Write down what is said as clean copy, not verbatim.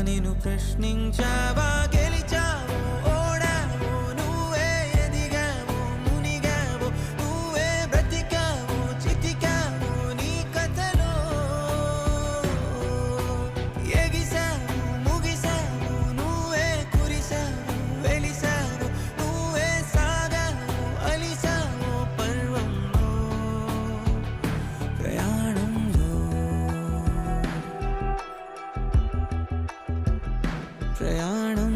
నిన్ను ప్రశ్నించావా గెలిచావో ఓడావో నువ్వే ఎదిగావో మునిగావో నువ్వే బ్రతికావో చితికావో నీ కథలో ఎగిసావు ముగిసావు నువ్వే కురిసావు వెలిసావు నువ్వే సాగావు అలిసావు పర్వంలో ప్రయాణంలో ప్రయాణం